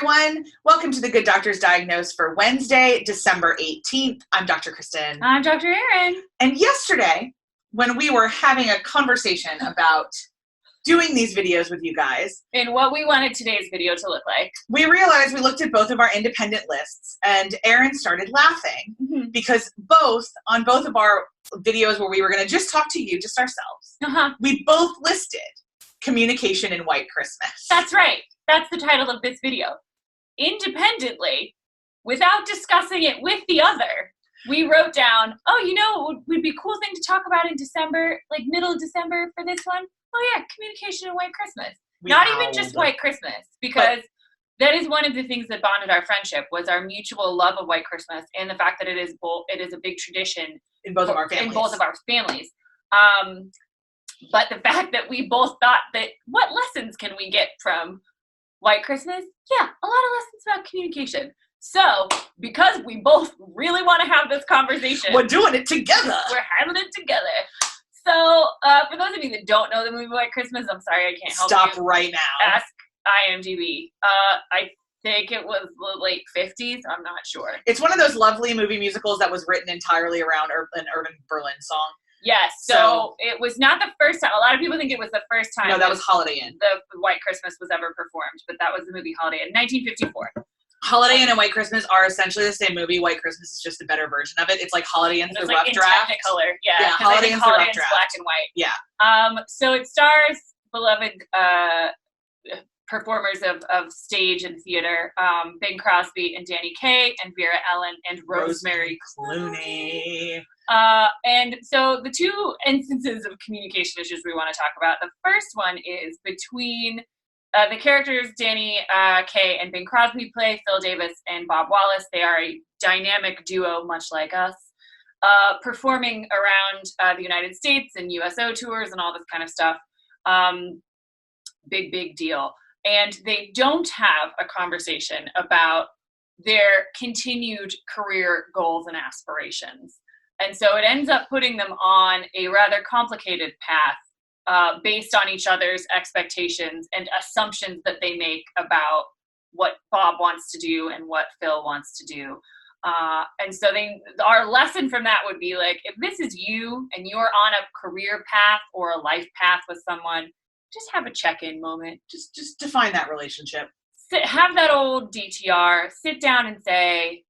everyone. Welcome to the Good Doctor's Diagnose for Wednesday, December 18th. I'm Dr. Kristen. I'm Dr. Erin. And yesterday, when we were having a conversation about doing these videos with you guys, and what we wanted today's video to look like, we realized we looked at both of our independent lists, and Erin started laughing because on both of our videos where we were going to just talk to you, just ourselves, we both listed communication in White Christmas. That's right. That's the title of this video. Independently, without discussing it with the other, we wrote down, what would be a cool thing to talk about in December, like middle of December for this one? Oh yeah, communication in White Christmas. Not even just White Christmas, because that is one of the things that bonded our friendship, was our mutual love of White Christmas and the fact that it is a big tradition in both of our families. But the fact that we both thought that, what lessons can we get from White Christmas? Yeah, a lot of lessons about communication. So, because we both really want to have this conversation, we're doing it together. We're having it together. So, for those of you that don't know the movie White Christmas, I'm sorry, I can't help you. Stop right now. Ask IMDb. I think it was the late 50s. I'm not sure. It's one of those lovely movie musicals that was written entirely around an urban Berlin song. Yes, so it was not the first time. A lot of people think it was the first time. No, that was Holiday Inn. The White Christmas was ever performed, but that was the movie Holiday Inn, 1954. Holiday Inn and White Christmas are essentially the same movie. White Christmas is just a better version of it. It's like Holiday Inn's the rough draft. Technicolor, yeah. Holiday Inn's the rough draft. Black and white. Yeah. So it stars beloved performers of stage and theater, Bing Crosby and Danny Kaye and Vera Ellen and Rosemary Clooney. And so the two instances of communication issues we want to talk about. The first one is between the characters Danny Kaye and Bing Crosby play, Phil Davis and Bob Wallace. They are a dynamic duo, much like us, performing around the United States and USO tours and all this kind of stuff. Big deal. And they don't have a conversation about their continued career goals and aspirations. And so it ends up putting them on a rather complicated path based on each other's expectations and assumptions that they make about what Bob wants to do and what Phil wants to do. And so our lesson from that would be like, if this is you and you're on a career path or a life path with someone, just have a check-in moment. Just define that relationship. Have that old DTR. Sit down and say,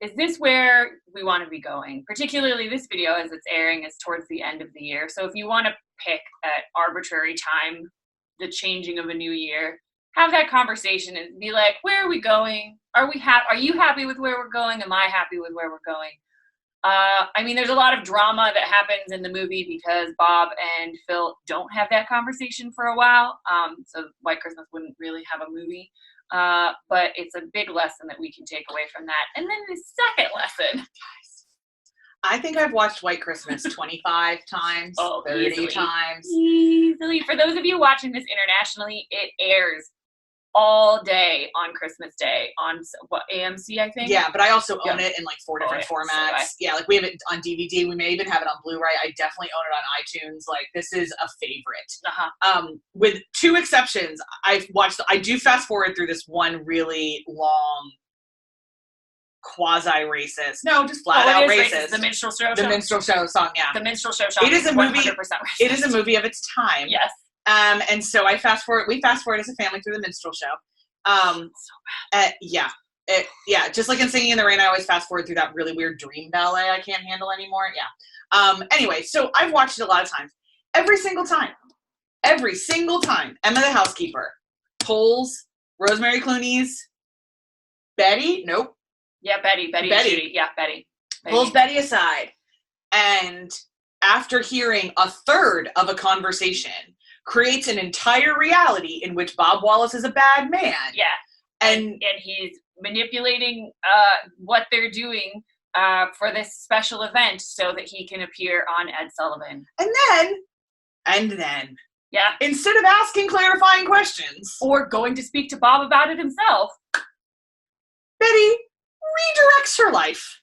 is this where we want to be going? Particularly this video, as it's airing, is towards the end of the year. So if you want to pick at arbitrary time, the changing of a new year, have that conversation and be like, where are we going? Are you happy with where we're going? Am I happy with where we're going? There's a lot of drama that happens in the movie because Bob and Phil don't have that conversation for a while. So White Christmas wouldn't really have a movie. But it's a big lesson that we can take away from that. And then the second lesson. Guys, I think I've watched White Christmas 25 times, 30 times. Easily. For those of you watching this internationally, it airs all day on Christmas Day on AMC, I think. Yeah, but I also own it in like 4 different formats. So yeah, like we have it on DVD. We may even have it on Blu-ray. I definitely own it on iTunes. Like, this is a favorite. With two exceptions, I do fast forward through this one really long quasi-racist. No, just flat out racist. The minstrel show. The minstrel show song. Yeah. The minstrel show song. It is a movie. 100% racist. It is a movie of its time. Yes. And so we fast forward as a family through the minstrel show. Just like in Singing in the Rain, I always fast forward through that really weird dream ballet I can't handle anymore. Yeah. Anyway, so I've watched it a lot of times. Every single time, Emma the housekeeper pulls Rosemary Clooney's Betty. Nope. Yeah, Betty. Yeah, Betty. Pulls Betty aside, and after hearing a third of a conversation, creates an entire reality in which Bob Wallace is a bad man. Yeah. And he's manipulating what they're doing for this special event so that he can appear on Ed Sullivan. And then, yeah, instead of asking clarifying questions or going to speak to Bob about it himself, Betty redirects her life.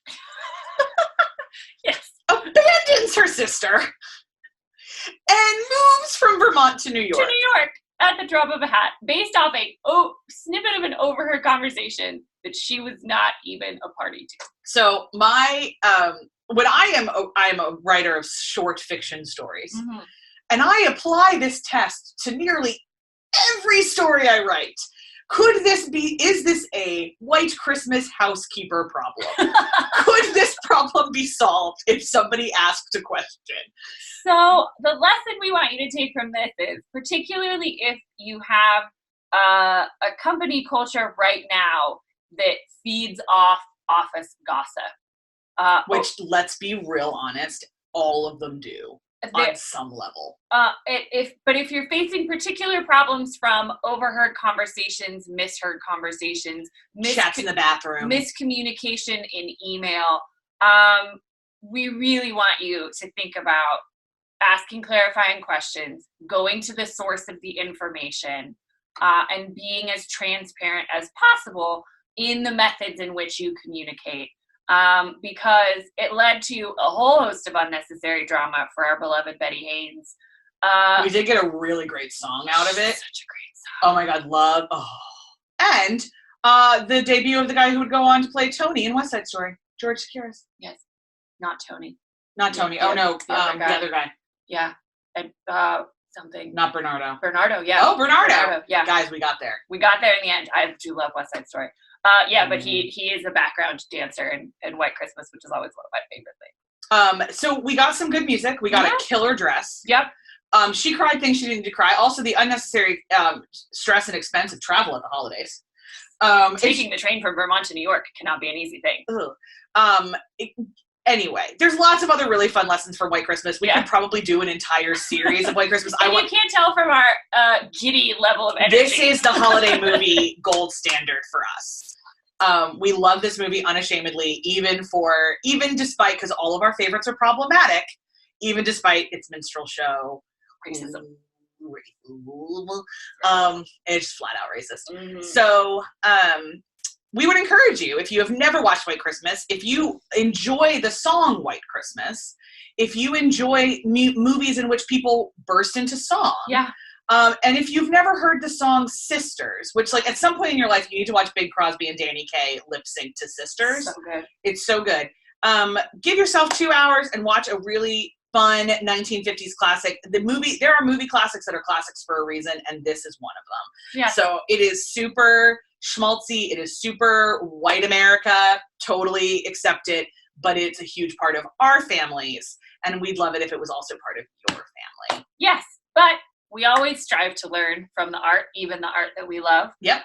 Yes. Abandons her sister and moves from Vermont to New York. at the drop of a hat based off a snippet of an overheard conversation that she was not even a party to. So my, when I am a writer of short fiction stories, and I apply this test to nearly every story I write. Is this a White Christmas housekeeper problem? Could this problem be solved if somebody asked a question? So the lesson we want you to take from this is, particularly if you have a company culture right now that feeds off office gossip. Which, let's be real honest, all of them do. On some level. If you're facing particular problems from overheard conversations, misheard conversations, chats in the bathroom, miscommunication in email, we really want you to think about asking clarifying questions, going to the source of the information, and being as transparent as possible in the methods in which you communicate. Because it led to a whole host of unnecessary drama for our beloved Betty Haynes. We did get a really great song out of it. Such a great song. Oh my God, love. Oh. And the debut of the guy who would go on to play Tony in West Side Story, George Sakiris. Yes, not Tony. Not Tony. Yeah, no, the other guy. Yeah, and something. Not Bernardo. Bernardo, yeah. Oh, Bernardo. Yeah. Guys, we got there. We got there in the end. I do love West Side Story. But he is a background dancer in White Christmas, which is always one of my favorite things. So we got some good music. We got a killer dress. Yep. She cried things she didn't need to cry. Also, the unnecessary stress and expense of travel at the holidays. Taking the train from Vermont to New York cannot be an easy thing. Anyway, there's lots of other really fun lessons for White Christmas. We could probably do an entire series of White Christmas. You can't tell from our giddy level of energy. This is the holiday movie gold standard for us. We love this movie unashamedly, even despite, because all of our favorites are problematic, even despite its minstrel show. Racism. It's flat out racist. So, we would encourage you, if you have never watched White Christmas, if you enjoy the song White Christmas, if you enjoy movies in which people burst into song, and if you've never heard the song Sisters, which, like, at some point in your life, you need to watch Bing Crosby and Danny Kaye lip sync to Sisters. So good. It's so good. Give yourself 2 hours and watch a really fun 1950s classic. There are movie classics that are classics for a reason, and this is one of them. Yeah. So it is super schmaltzy. It is super white America. Totally accept it, but it's a huge part of our families, and we'd love it if it was also part of your family. Yes, but we always strive to learn from the art, even the art that we love. Yep.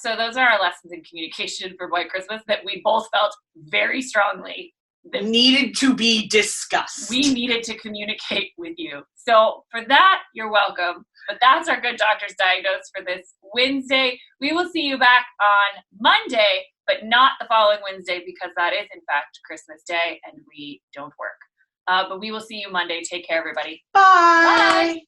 So those are our lessons in communication for White Christmas that we both felt very strongly that needed to be discussed. We needed to communicate with you. So for that, you're welcome. But that's our Good Doctor's Diagnose for this Wednesday. We will see you back on Monday, but not the following Wednesday, because that is, in fact, Christmas Day and we don't work. But we will see you Monday. Take care, everybody. Bye. Bye.